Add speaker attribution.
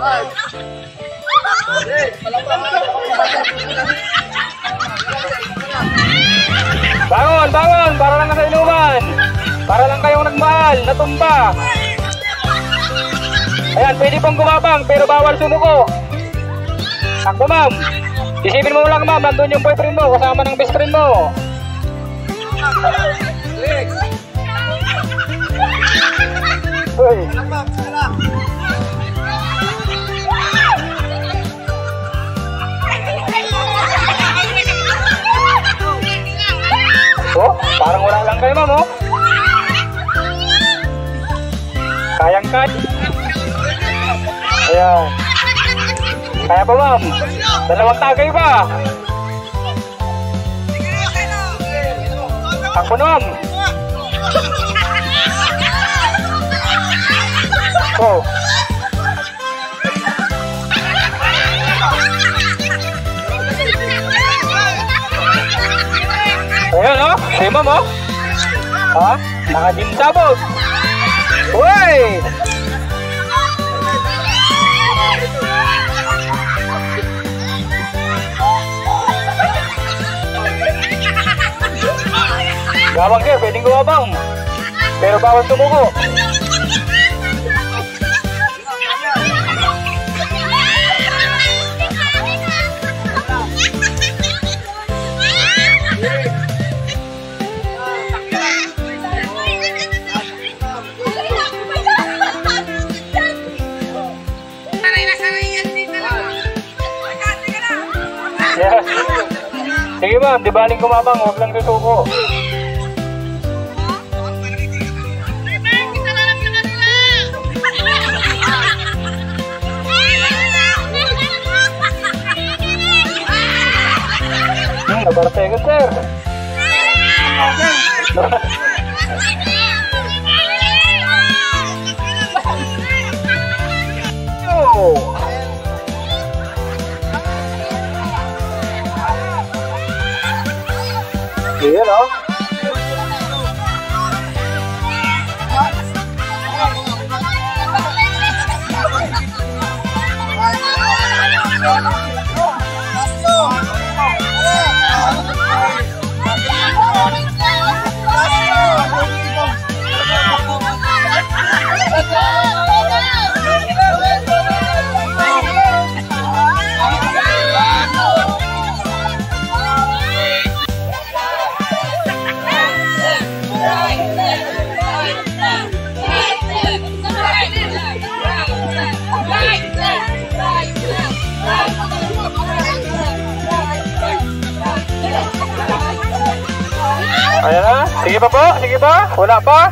Speaker 1: Bangon, bangon, para lang sa inuman. Para lang kayong nagmahal, natumba. Ayan, pwede pong gumabang, pero bawal sumuko. Takbo, ma'am. Isipin mo lang, ma'am, nandun yung boyfriend mo, kasama ng best friend mo. Uy. Oh, parang wala lang kayo, ma'am, oh. Kayang-kaya. Ayan. Kaya pa, ma'am. Dalawang tagay pa. Takbo na, ma'am. Oh. Ayan, oh. Si ma'am, oh. Ha? Naka-gym sabog. Uy! Gawang sir, pwedeng gumabang. Pero bawal tumuko. Yes. Sige ma'am, di baling gumabang, huwag lang susuko. Nabartego sir. Oh. Iya loh. Ayan na, sige pa po, sige pa, wala pa.